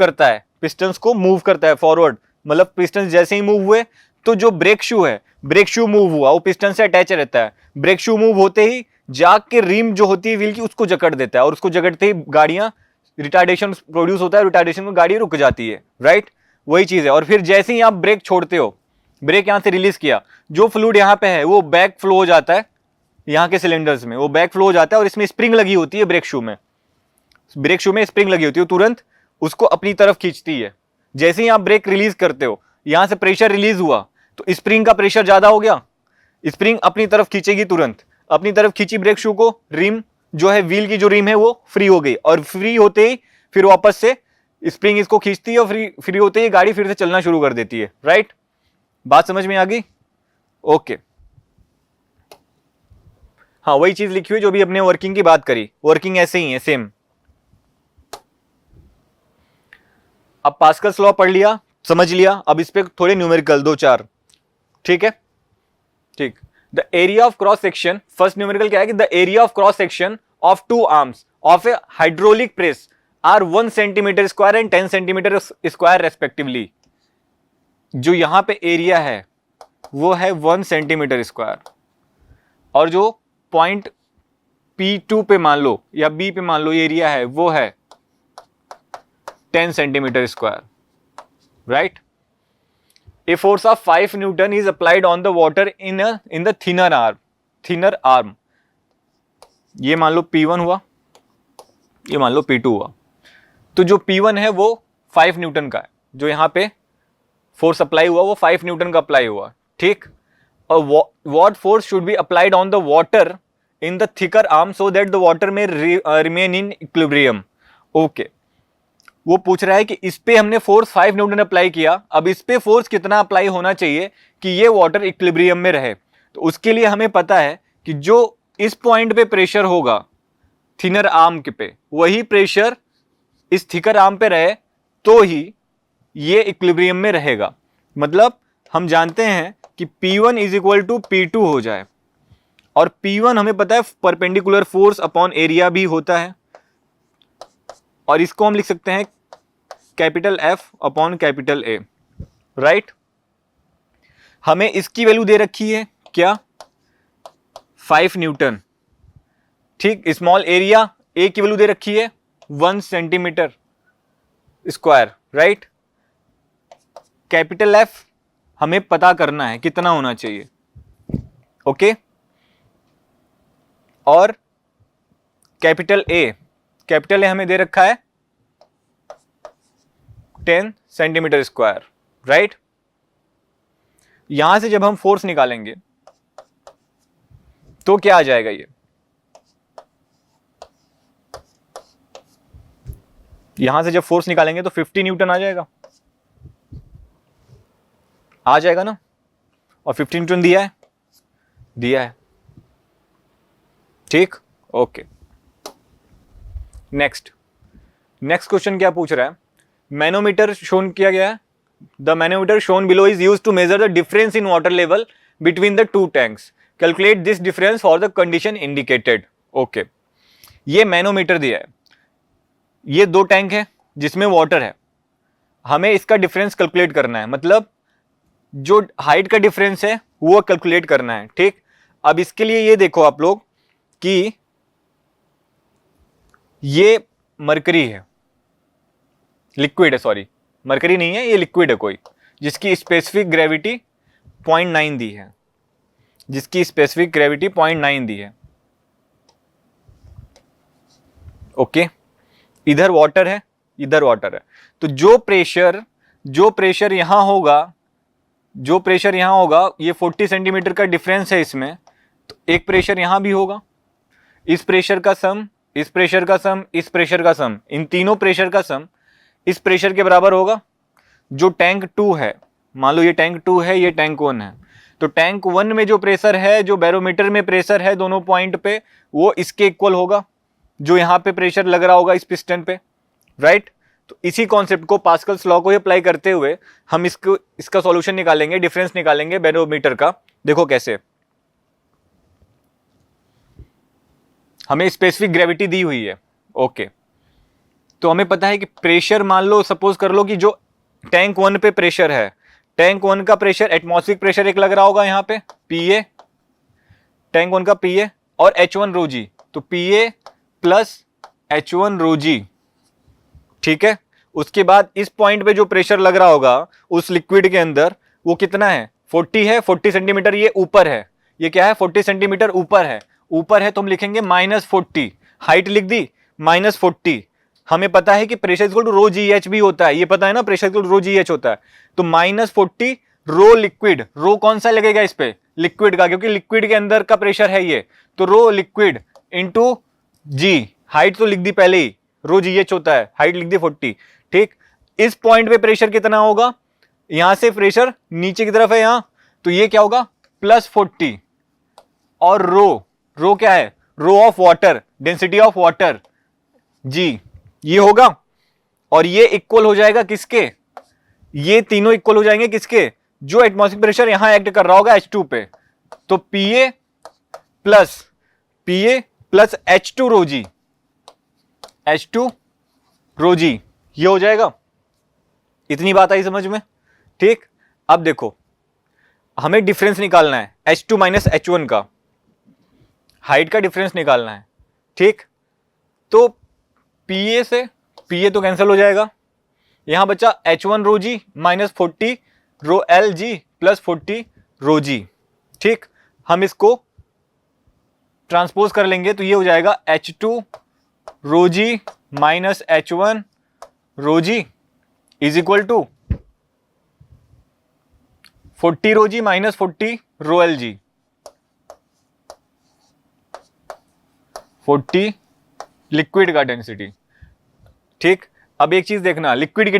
करता है फॉरवर्ड, मतलब पिस्टन जैसे ही मूव हुए तो जो ब्रेक शू मूव हुआ, वो पिस्टन से अटैच रहता है, ब्रेक शू मूव होते ही जाके रिम जो होती है व्हील की उसको जकड़ देता है, और उसको जकड़ते ही गाड़ियां रिटार्डेशन प्रोड्यूस होता है, रिटार्डेशन में गाड़ी रुक जाती है, राइट। वही चीज है। और फिर जैसे ही आप ब्रेक छोड़ते हो, ब्रेक यहां से रिलीज किया, जो फ्लूइड यहां पे है वो बैक फ्लो हो जाता है, यहां के सिलेंडर्स में वो बैक फ्लो हो जाता है, और इसमें स्प्रिंग लगी होती है, ब्रेक शू में स्प्रिंग लगी होती है, तुरंत उसको अपनी तरफ खींचती है। जैसे ही आप ब्रेक रिलीज करते हो, यहां से प्रेशर रिलीज हुआ तो स्प्रिंग का प्रेशर ज्यादा हो गया, स्प्रिंग अपनी तरफ खींचेगी, तुरंत अपनी तरफ खींची ब्रेक शू को, रिम जो है व्हील की जो रिम है वो फ्री हो गई, और फ्री होते ही फिर वापस से स्प्रिंग इसको खींचती है, और फ्री होते ही गाड़ी फिर से चलना शुरू कर देती है, राइट। बात समझ में आ गई, ओके। हाँ, वही चीज लिखी हुई जो भी अपने वर्किंग की बात करी, वर्किंग ऐसे ही है सेम। अब पास्कल्स लॉ पढ़ लिया, समझ लिया, अब इस पे थोड़े न्यूमेरिकल 2-4, ठीक है, ठीक। The area of cross section, first numerical क्या है कि the area of cross section of 2 arms of a hydraulic press are 1 centimetre square and 10 centimetre square respectively. जो यहां पे एरिया है वो है 1 सेंटीमीटर स्क्वायर, और जो पॉइंट P2 पे मान लो या B पे मान लो एरिया है वो है 10 centimetre square, right. A force of 5 Newton is applied on the water in the thinner arm. ये मान लो P1 हुआ, ये मान लो P2 हुआ। तो जो P1 है वो 5 न्यूटन का है, जो यहां पे फोर्स अप्लाई हुआ वो 5 न्यूटन का अप्लाई हुआ, ठीक। और what force should be applied on the water in the thicker arm so that the water may remain in equilibrium? Okay, वो पूछ रहा है कि इस पे हमने फोर्स 5 न्यूटन अप्लाई किया, अब इस पे फोर्स कितना अप्लाई होना चाहिए कि ये वाटर इक्विलिब्रियम में रहे। तो उसके लिए हमें पता है कि जो इस पॉइंट पे प्रेशर होगा थिनर आर्म के पे, वही प्रेशर इस थिकर आर्म पे रहे तो ही ये इक्विलिब्रियम में रहेगा। मतलब हम जानते हैं कि P1 is equal to P2 हो जाए, और P1 हमें पता है परपेंडिकुलर फोर्स अपॉन एरिया भी होता है, और इसको हम लिख सकते हैं capital F upon capital A, right. हमें इसकी वैल्यू दे रखी है क्या, 5 न्यूटन, ठीक। स्मॉल एरिया ए की वैल्यू दे रखी है 1 centimetre square, right. Capital F हमें पता करना है कितना होना चाहिए, ओके। और कैपिटल ए हमें दे रखा है 10 सेंटीमीटर स्क्वायर, राइट। यहां से जब हम फोर्स निकालेंगे तो क्या आ जाएगा, ये यहां से जब फोर्स निकालेंगे तो 50 न्यूटन आ जाएगा ना। और 50 न्यूटन दिया है, ठीक, ओके। नेक्स्ट क्वेश्चन क्या पूछ रहा है, मैनोमीटर शोन किया गया है। The manometer shown below is used to measure the difference in water level between the two tanks, calculate this difference for the condition indicated, okay. ये मैनोमीटर दिया है, ये 2 टैंक है जिसमें वाटर है, हमें इसका डिफरेंस कैलकुलेट करना है, मतलब जो हाइट का डिफरेंस है वो कैलकुलेट करना है, ठीक। अब इसके लिए ये देखो आप लोग कि ये मरकरी है, लिक्विड है, सॉरी मरकरी नहीं है, ये लिक्विड है कोई, जिसकी स्पेसिफिक ग्रेविटी 0.9 दी है, ओके। इधर वाटर है, तो जो प्रेशर यहां होगा, ये 40 सेंटीमीटर का डिफरेंस है इसमें, तो एक प्रेशर यहां भी होगा, इस प्रेशर का सम, इन तीनों प्रेशर का सम इस प्रेशर के बराबर होगा। जो टैंक 2 है, मान लो ये टैंक 2 है, ये टैंक 1 है, तो टैंक 1 में जो प्रेशर है, जो बैरोमीटर में प्रेशर है दोनों पॉइंट पे, वो इसके इक्वल होगा जो यहां पे प्रेशर लग रहा होगा इस पिस्टन पे, राइट। तो इसी कॉन्सेप्ट को, पास्कल्स लॉ को अप्लाई करते हुए हम इसका सॉल्यूशन निकालेंगे, डिफरेंस निकालेंगे बैरोमीटर का। देखो कैसे, हमें स्पेसिफिक ग्रेविटी दी हुई है, ओके। तो हमें पता है कि प्रेशर, मान लो सपोज कर लो कि जो टैंक 1 पे प्रेशर है, टैंक 1 का प्रेशर, एटमॉस्फेरिक प्रेशर एक लग रहा होगा यहाँ पे PA, टैंक 1 का PA और H1 रो जी, तो PA प्लस H1 रो जी, ठीक है। उसके बाद इस पॉइंट पे जो प्रेशर लग रहा होगा उस लिक्विड के अंदर, वो कितना है, 40 है, 40 सेंटीमीटर ये ऊपर है, ये क्या है 40 सेंटीमीटर ऊपर है, तो हम लिखेंगे -40, हाइट लिख दी -40। हमें पता है कि pressure equal to rho GH भी होता है, ये पता है ना, pressure equal to rho GH होता है, तो -40 रो लिक्विड, रो कौन सा लगेगा इस पे, लिक्विड का, क्योंकि लिक्विड के अंदर का प्रेशर है ये, तो रो लिक्विड इंटू जी, हाइट तो लिख दी पहले ही, रो GH होता है, हाइट लिख दी 40, ठीक। इस पॉइंट पे प्रेशर कितना होगा, यहां से प्रेशर नीचे की तरफ है यहां, तो ये क्या होगा +40, और रो क्या है, rho of water, density of water g, ये होगा। और ये इक्वल हो जाएगा किसके, ये तीनों इक्वल हो जाएंगे किसके, जो एटमॉस्फेरिक प्रेशर यहां एक्ट कर रहा होगा H2 पे, तो PA प्लस H2 रो जी, ये हो जाएगा। इतनी बात आई समझ में, ठीक। अब देखो हमें डिफरेंस निकालना है H2 माइनस H1 का, हाइट का डिफरेंस निकालना है, ठीक। तो PA से PA तो कैंसिल हो जाएगा, यहां बचा H1 rho g minus 40 rho L जी प्लस 40 रो जी, ठीक। हम इसको ट्रांसपोज कर लेंगे तो ये हो जाएगा H2 rho g minus H1 rho g is equal to 40 rho g minus 40 rho L g, 40 liquid का डेंसिटी, ठीक। अब एक चीज देखना, लिक्विड की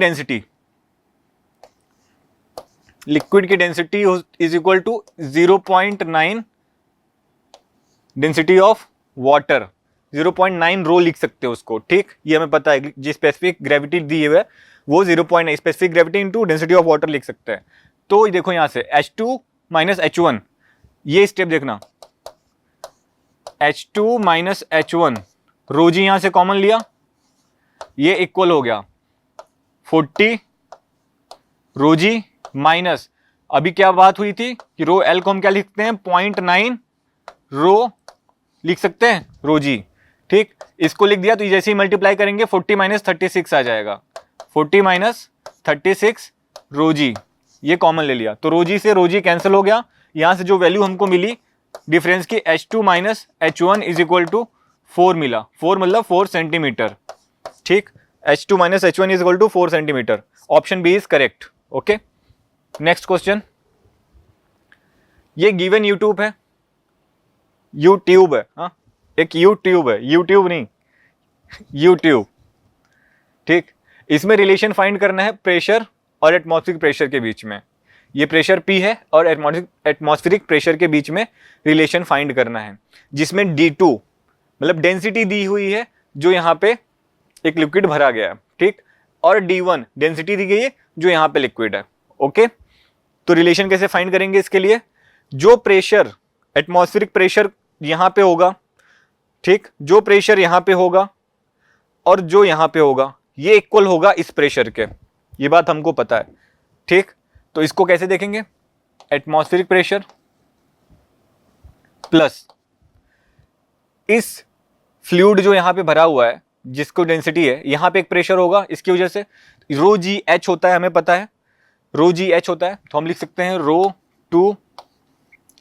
density is equal to 0.9 density of water, 0.9 rho लिख सकते हो उसको, ठीक। ये हमें पता है, जिस स्पेसिफिक ग्रेविटी दी है वो 0.9 specific gravity into density of water लिख सकते हैं। तो देखो यहां से H2 माइनस H1, ये स्टेप देखना, H2 माइनस H1, रो जी यहां से कॉमन लिया, ये इक्वल हो गया 40 रो जी माइनस, अभी क्या बात हुई थी कि रो एल को हम क्या लिखते हैं 0.9 रो लिख सकते हैं रो जी, ठीक, इसको लिख दिया तो जैसे ही मल्टीप्लाई करेंगे 40 माइनस 36 आ जाएगा, 40 माइनस 36 रो जी, ये कॉमन ले लिया तो रो जी से रो जी कैंसिल हो गया। यहां से जो वैल्यू हमको मिली डिफरेंस की H2 minus H1 is equal to 4 मिला, 4 मतलब 4 सेंटीमीटर, ठीक, H2 minus H1 is equal to 4 centimetre, option B is correct. Okay, next question, ये गिवन यूट्यूब है, यूट्यूब है, हाँ एक यूट्यूब है, यूट्यूब नहीं यूट्यूब, ठीक, इसमें रिलेशन फाइंड करना है प्रेशर और एटमॉस्फेरिक प्रेशर के बीच में, ये प्रेशर P है और एटमॉस्फेरिक प्रेशर के बीच में रिलेशन फाइंड करना है, जिसमें D2 मतलब डेंसिटी दी हुई है जो यहाँ पे एक लिक्विड भरा गया है, ठीक, और D1 डेंसिटी दी गई है जो यहाँ पे लिक्विड है। ओके, तो रिलेशन कैसे फाइंड करेंगे इसके लिए, जो प्रेशर एटमॉस्फेरिक प्रेशर यहाँ पे होगा, ठीक, जो प्रेशर यहाँ पे होगा और जो यहाँ पे होगा ये इक्वल होगा इस प्रेशर के, ये बात हमको पता है, ठीक, तो इसको कैसे देखेंगे, एटमॉस्फेरिक प्रेशर प्लस इस फ्लूइड जो यहाँ पे भरा हुआ है जिसको डेंसिटी है, यहाँ पे एक प्रेशर होगा, इसकी वजह से रो जी एच होता है, हमें पता है रो जी एच होता है, तो हम लिख सकते हैं रो टू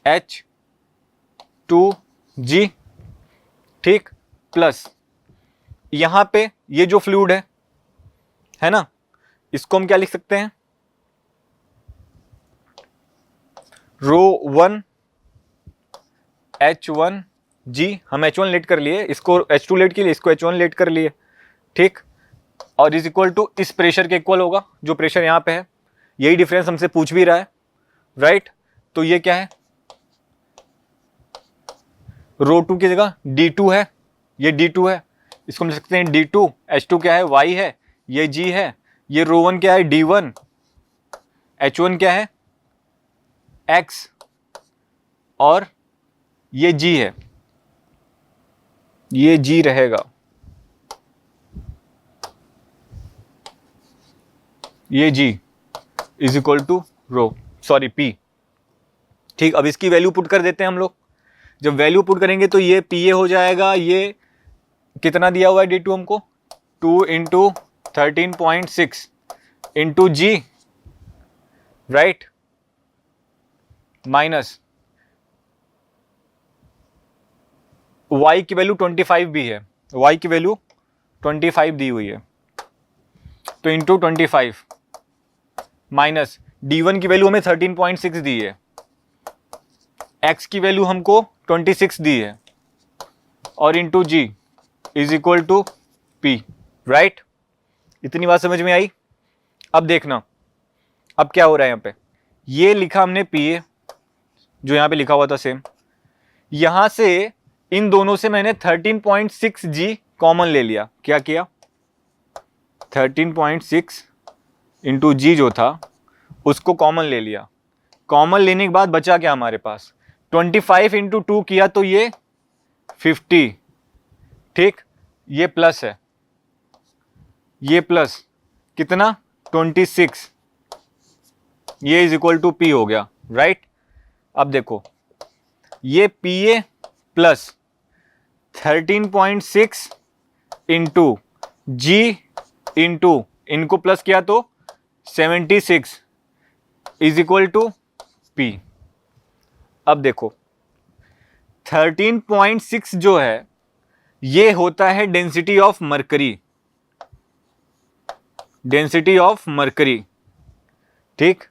एच टू जी, ठीक, प्लस यहाँ पे ये जो फ्लूइड है ना, इसको हम क्या लिख सकते हैं रो 1 H1 जी, हम H1 लेट कर लिए, इसको H2 लेट के लिए, इसको H1 लेट कर लिए, ठीक, और इज इक्वल टू इस प्रेशर के इक्वल होगा जो प्रेशर यहाँ पे है, यही डिफरेंस हमसे पूछ भी रहा है, राइट, तो ये क्या है रो 2 की जगह D2 है, ये D2 है, इसको हम लिख सकते हैं D2, H2 क्या है Y है, ये G है, ये रो 1 क्या है D1, H1 क्या है X और ये G है, ये G रहेगा, ये G is equal to rho sorry P, ठीक, अब इसकी वैल्यू पुट कर देते हैं हम लोग, जब वैल्यू पुट करेंगे तो ये PA हो जाएगा, ये कितना दिया हुआ है D2 हमको 2 into 13.6 into G, right, minus Y की वैल्यू 25 भी है, Y की वैल्यू 25 दी हुई है, तो इंटू 25 माइनस D1 की वैल्यू हमें 13.6 दी है, X की वैल्यू हमको 26 दी है और into G is equal to P, right, इतनी बात समझ में आई। अब देखना अब क्या हो रहा है, यहाँ पे ये लिखा हमने PA जो यहाँ पे लिखा हुआ था सेम, यहां से इन दोनों से मैंने 13.6 G कॉमन ले लिया, क्या किया 13.6 इंटू G जो था उसको कॉमन ले लिया, कॉमन लेने के बाद बचा क्या हमारे पास 25 इंटू 2 किया तो ये 50, ठीक, ये प्लस है, ये प्लस कितना 26, ये इज इक्वल टू P हो गया, राइट। अब देखो ये PA plus 13.6 into G into इनको प्लस किया तो 76 इज इक्वल टू P। अब देखो 13.6 जो है ये होता है density of mercury, density of mercury, ठीक,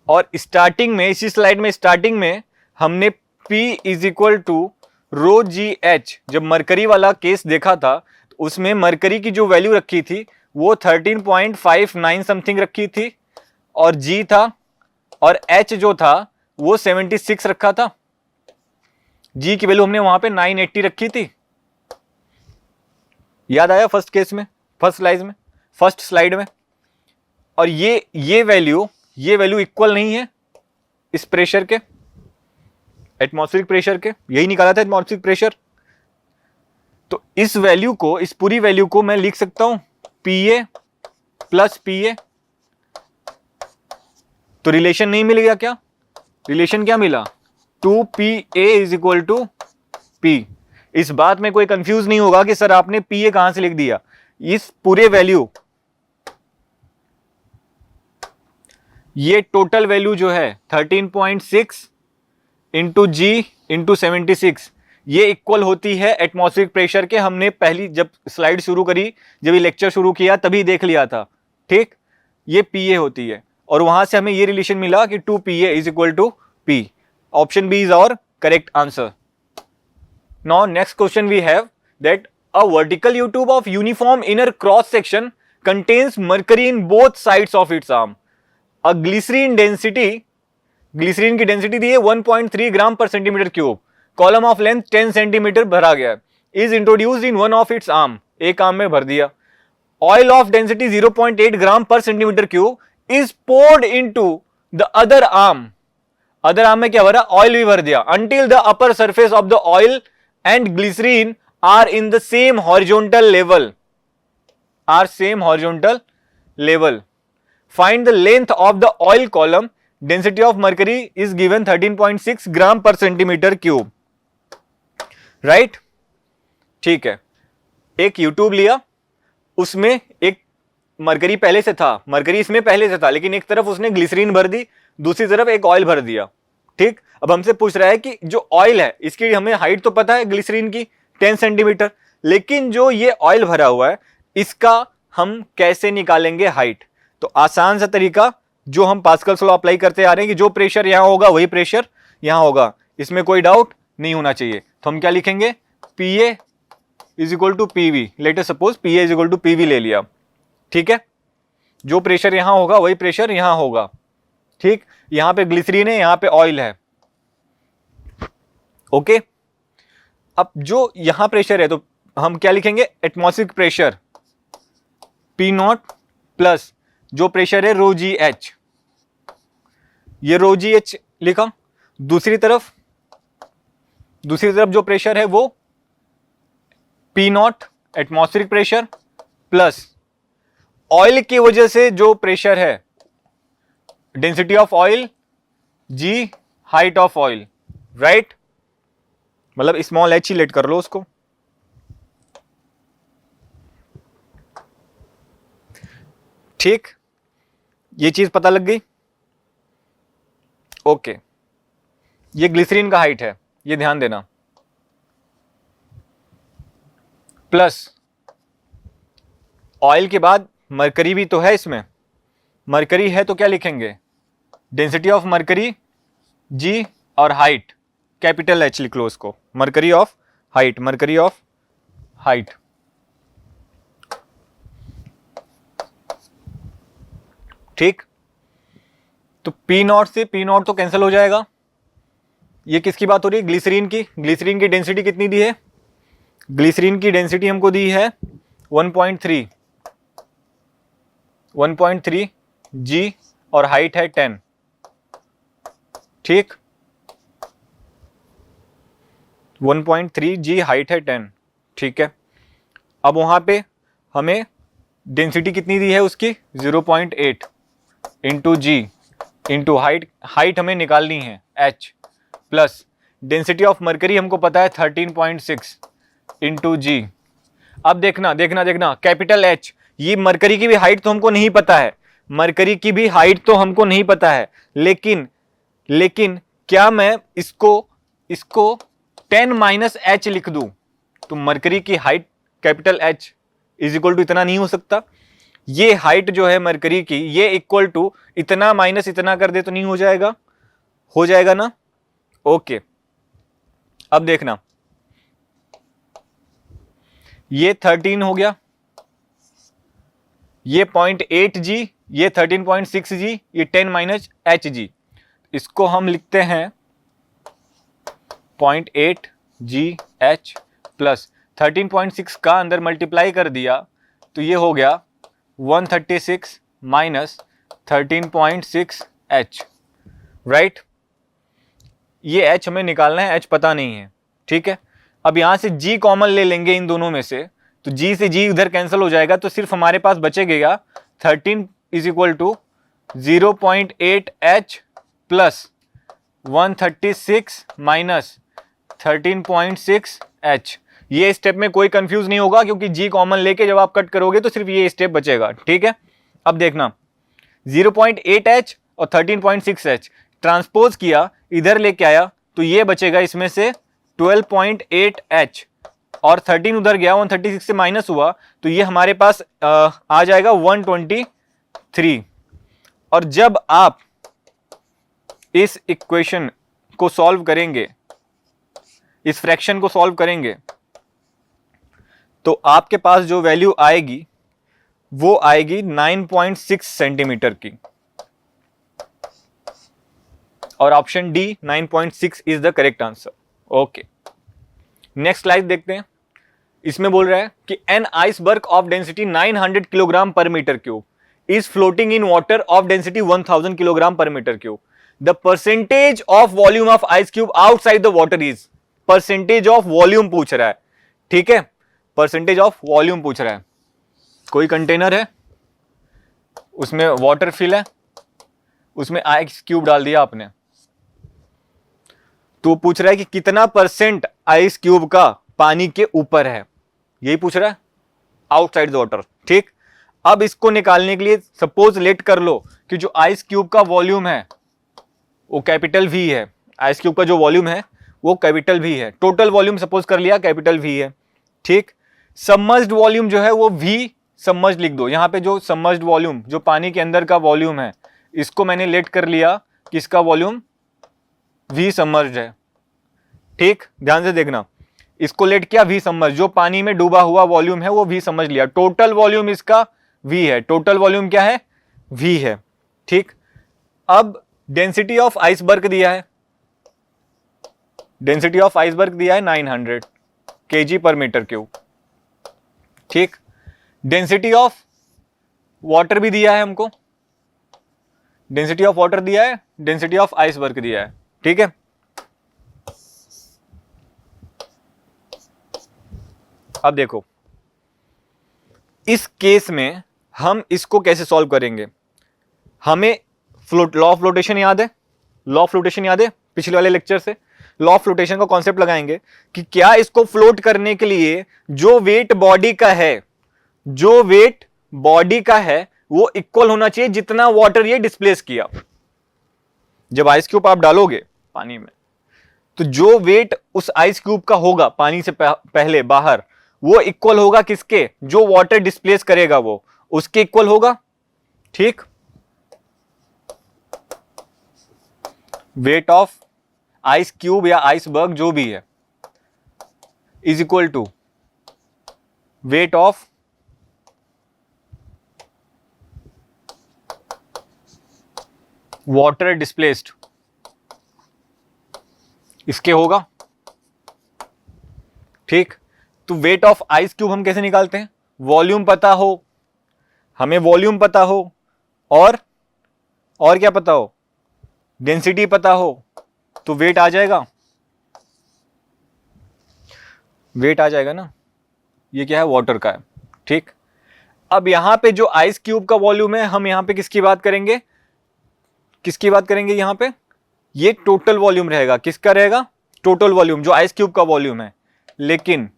और स्टार्टिंग में इसी स्लाइड में स्टार्टिंग में हमने P is equal to rho g H, जब मरकरी वाला केस देखा था तो उसमें मरकरी की जो वैल्यू रखी थी वो 13.59 समथिंग रखी थी और G था और H जो था वो 76 रखा था, G की वैल्यू हमने वहां पे 980 रखी थी, याद आया फर्स्ट केस में, फर्स्ट स्लाइड में और ये वैल्यू इक्वल नहीं है इस प्रेशर के, एटमॉस्फेरिक प्रेशर के, यही निकाला था एटमॉस्फेरिक प्रेशर। तो इस वैल्यू को, इस पूरी वैल्यू को मैं लिख सकता हूं PA प्लस PA। तो रिलेशन नहीं मिल गया क्या? रिलेशन क्या मिला? 2PA is equal to P। इस बात में कोई कंफ्यूज नहीं होगा कि सर आपने PA कहां से लिख दिया। इस पूरे वैल्यू, ये टोटल वैल्यू जो है 13.6 इंटू G इंटू 76, ये इक्वल होती है एटमॉस्फेरिक प्रेशर के। हमने पहली जब स्लाइड शुरू करी, जब ये लेक्चर शुरू किया तभी देख लिया था, ठीक। ये PA होती है और वहां से हमें ये रिलेशन मिला कि 2PA is equal to P। Option B is our correct answer. Now next question we have that a vertical U-tube of uniform inner cross section contains mercury in both sides of its arm. A glycerin की डेंसिटी दी है 1.3 gram पर centimetre cube, column of length 10 centimetre भरा गया, is introduced in one of its arm, एक arm में भर दिया। ऑयल ऑफ डेंसिटी 0.8 ग्राम पर centimetre cube is poured into the other arm, other arm में क्या भरा? ऑयल भी भर दिया। Until the upper surface of the oil and glycerin are in the same horizontal level, find the length of the oil column, density of mercury is given 13.6 ग्राम पर centimetre cube, right. ठीक है, एक YouTube लिया, उसमें एक mercury पहले से था, मरकरी इसमें पहले से था, लेकिन एक तरफ उसने ग्लिसरीन भर दी, दूसरी तरफ एक ऑयल भर दिया, ठीक। अब हमसे पूछ रहा है कि जो ऑयल है इसकी हमें हाइट तो पता है ग्लिसरीन की 10 सेंटीमीटर, लेकिन जो ये ऑयल भरा हुआ है इसका हम कैसे निकालेंगे हाइट? तो आसान सा तरीका, जो हम पास्कल्स लॉ अप्लाई करते आ रहे हैं कि जो प्रेशर यहां होगा वही प्रेशर यहां होगा, इसमें कोई डाउट नहीं होना चाहिए। तो हम क्या लिखेंगे? PA is equal to PV। Let suppose PA is equal to PV ले लिया, ठीक है। जो प्रेशर यहां होगा वही प्रेशर यहां होगा, ठीक। यहां पे ग्लिसरीन है, यहां पे ऑयल है, ओके। अब जो यहां प्रेशर है तो हम क्या लिखेंगे? एटमॉस्फेरिक प्रेशर P0 प्लस जो प्रेशर है ρGH, ये ρGH लिखा। दूसरी तरफ जो प्रेशर है वो P0 atmospheric pressure plus oil की वजह से जो प्रेशर है density of oil G height of oil, right. मतलब स्मॉल h ही लेट कर लो उसको, ठीक। ये चीज पता लग गई, ओके। ये ग्लिसरीन का हाइट है, ये ध्यान देना, प्लस ऑयल के बाद मरकरी भी तो है इसमें, मरकरी है तो क्या लिखेंगे? डेंसिटी ऑफ मरकरी G और हाइट कैपिटल H लिख लो उसको, मरकरी ऑफ हाइट, ठीक। तो P0 से P0 तो कैंसिल हो जाएगा। ये किसकी बात हो रही है? ग्लिसरीन की। ग्लिसरीन की डेंसिटी कितनी दी है? ग्लिसरीन की डेंसिटी हमको दी है 1.3 G और हाइट है 10, ठीक। 1.3 G हाइट है 10, ठीक है। अब वहां पे हमें डेंसिटी कितनी दी है उसकी? 0.8 इंटू G इंटू हाइट हमें निकालनी है H, plus density of mercury हमको पता है 13.6 इंटू G। अब देखना कैपिटल H, ये मरकरी की भी हाइट तो हमको नहीं पता है, लेकिन क्या मैं इसको 10 माइनस H लिख दूं तो मरकरी की height capital H is equal to इतना नहीं हो सकता। ये हाइट जो है मरकरी की, ये इक्वल टू इतना माइनस इतना कर दे तो नहीं हो जाएगा? हो जाएगा ना, ओके। अब देखना, ये 13 हो गया, ये 0.8 G, ये 13.6 G, ये 10 माइनस Hg, इसको हम लिखते हैं 0.8 GH प्लस 13.6 का अंदर मल्टीप्लाई कर दिया तो ये हो गया 136 माइनस 13.6 H, राइट। ये H हमें निकालना है, H पता नहीं है, ठीक है। अब यहां से G कॉमन ले लेंगे इन दोनों में से, तो G से G उधर कैंसिल हो जाएगा, तो सिर्फ हमारे पास बचेगा 13 is equal to 0.8 H plus 136 minus 13.6 H। ये स्टेप में कोई कंफ्यूज नहीं होगा, क्योंकि G कॉमन लेके जब आप कट करोगे तो सिर्फ ये स्टेप बचेगा, ठीक है। अब देखना 0.8 H और 13.6 H ट्रांसपोज किया, इधर लेके आया, तो ये बचेगा इसमें से 12.8 H, और 13 उधर गया, 136 से माइनस हुआ, तो ये हमारे पास आ जाएगा 123। और जब आप इस इक्वेशन को सॉल्व करेंगे, इस फ्रैक्शन को सॉल्व करेंगे, तो आपके पास जो वैल्यू आएगी वो आएगी 9.6 सेंटीमीटर की, और option D 9.6 is the correct answer. Okay, next slide देखते हैं। इसमें बोल रहा है कि an iceberg of density 900 kilogram per metre cube is floating in water of density 1000 kilogram per metre cube. The percentage of volume of ice cube outside the water is, percentage of volume पूछ रहा है, ठीक है, percentage of volume पूछ रहा है। कोई container है, उसमें वाटर फिल है, उसमें आइस क्यूब डाल दिया आपने, तो पूछ रहा है कि कितना परसेंट आइस क्यूब का पानी के ऊपर है, यही पूछ रहा है, आउटसाइड द वाटर, ठीक। अब इसको निकालने के लिए सपोज लेट कर लो कि जो आइस क्यूब का वॉल्यूम है वो कैपिटल V है, आइस क्यूब का जो वॉल्यूम है वो कैपिटल V है, टोटल वॉल्यूम सपोज कर लिया कैपिटल V है, ठीक। सबमर्ज्ड वॉल्यूम जो है वो V सबमर्ज्ड लिख दो, यहां पे जो सबमर्ज्ड वॉल्यूम, जो पानी के अंदर का वॉल्यूम है, इसको मैंने लेट कर लिया कि इसका वॉल्यूम V सबमर्ज्ड है, ठीक। ध्यान से देखना, इसको लेट किया V सबमर्ज्ड, जो पानी में डूबा हुआ वॉल्यूम है वो V समझ लिया, टोटल वॉल्यूम इसका V है, टोटल वॉल्यूम क्या है, V है, ठीक। अब डेंसिटी ऑफ आइसबर्ग दिया है, डेंसिटी ऑफ आइसबर्ग दिया है 900 kg पर मीटर क्यूब, ठीक। डेंसिटी ऑफ वाटर भी दिया है हमको, डेंसिटी ऑफ वाटर दिया है, डेंसिटी ऑफ आइसबर्ग दिया है, ठीक है। अब देखो इस केस में हम इसको कैसे सॉल्व करेंगे। हमें लॉ ऑफ फ्लोटेशन याद है, लॉ ऑफ फ्लोटेशन याद है पिछले वाले लेक्चर से। लॉ ऑफ फ्लोटेशन का कॉन्सेप्ट लगाएंगे कि क्या इसको फ्लोट करने के लिए जो वेट बॉडी का है, जो वेट बॉडी का है वो इक्वल होना चाहिए जितना वाटर ये डिस्प्लेस किया। जब आइस क्यूब आप डालोगे पानी में, तो जो वेट उस आइस क्यूब का होगा पानी से पहले बाहर, वो इक्वल होगा किसके, जो वाटर डिस्प्लेस करेगा वो उसके इक्वल होगा, ठीक। वेट ऑफ आइस क्यूब या आइसबर्ग जो भी है is equal to weight of water displaced, इसके होगा, ठीक। तो वेट ऑफ आइस क्यूब हम कैसे निकालते हैं, वॉल्यूम पता हो, हमें वॉल्यूम पता हो, और क्या पता हो, डेंसिटी पता हो, तो वेट आ जाएगा, वेट आ जाएगा ना। ये क्या है, वाटर का है, ठीक। अब यहां पे जो आइस क्यूब का वॉल्यूम है, हम यहां पे किसकी बात करेंगे, किसकी बात करेंगे यहां पे, ये टोटल वॉल्यूम रहेगा, किसका रहेगा, टोटल वॉल्यूम, जो आइस क्यूब का वॉल्यूम है। लेकिन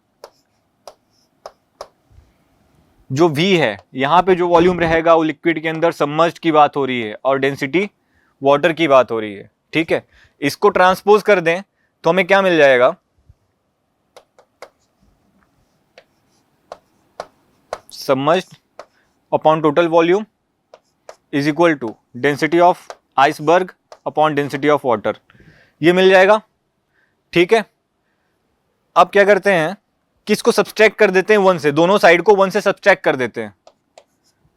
जो V है, यहां पे जो वॉल्यूम रहेगा वो लिक्विड के अंदर सबमर्ज्ड की बात हो रही है, और डेंसिटी वाटर की बात हो रही है, ठीक है। इसको ट्रांसपोज कर दें तो हमें क्या मिल जाएगा, submerged upon total volume is equal to density of iceberg upon density of water, ये मिल जाएगा, ठीक है। अब क्या करते हैं, किसको सब्सट्रैक्ट कर देते हैं 1 से, दोनों साइड को 1 से सब्सट्रैक्ट कर देते हैं,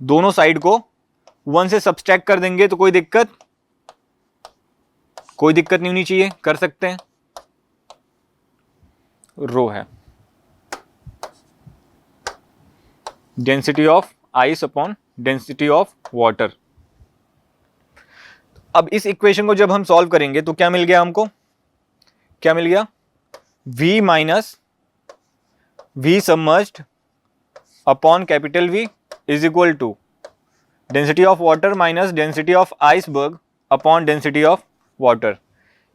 दोनों साइड को 1 से सब्सट्रैक्ट कर देंगे तो कोई दिक्कत नहीं होनी चाहिए, कर सकते हैं। रो है density of ice upon density of water. अब इस इक्वेशन को जब हम सॉल्व करेंगे तो क्या मिल गया हमको, क्या मिल गया, V minus V submerged upon capital V is equal to density of water minus density of iceberg upon density of water.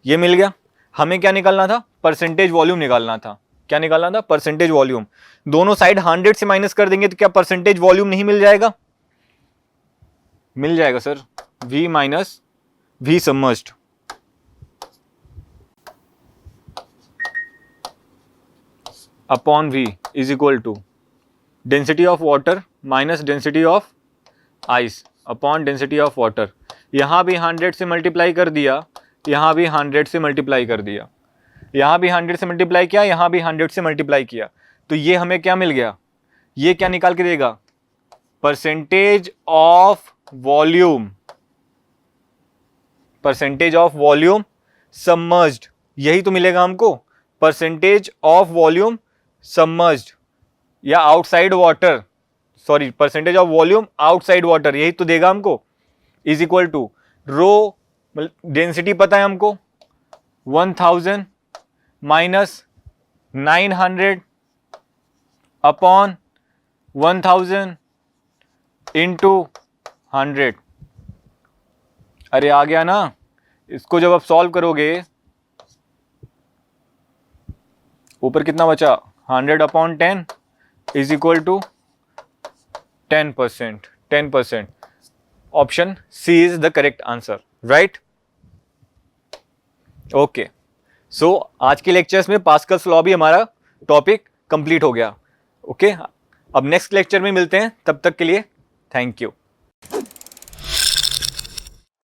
ये मिल गया। हमें क्या निकालना था, परसेंटेज वॉल्यूम निकालना था। क्या निकालना था, परसेंटेज वॉल्यूम। दोनों साइड 100 से माइनस कर देंगे तो क्या परसेंटेज वॉल्यूम नहीं मिल जाएगा, मिल जाएगा sir. V minus V submerged upon V is equal to density of water minus density of ice upon density of water. यहाँ भी 100 से मल्टीप्लाई कर दिया, यहाँ भी 100 से मल्टीप्लाई कर दिया, यहाँ भी 100 से मल्टीप्लाई किया, यहाँ भी 100 से मल्टीप्लाई किया। तो ये हमें क्या मिल गया, ये क्या निकाल के देगा, percentage of volume, percentage of volume submerged, यही तो मिलेगा हमको, परसेंटेज ऑफ वॉल्यूम सबमर्ज्ड या outside water, sorry percentage of volume outside water, यही तो देगा हमको। Is equal to rho, density पता है हमको 1000 माइनस 900 अपॉन 1000 इंटू 100। अरे आ गया ना। इसको जब आप सॉल्व करोगे, ऊपर कितना बचा, 100 upon 10 is equal to 10%, 10%। Option C is the correct answer, right. Okay, so आज के लेक्चर्स में पास्कल्स लॉ भी हमारा टॉपिक कंप्लीट हो गया। ओके, अब नेक्स्ट लेक्चर में मिलते हैं, तब तक के लिए थैंक यू।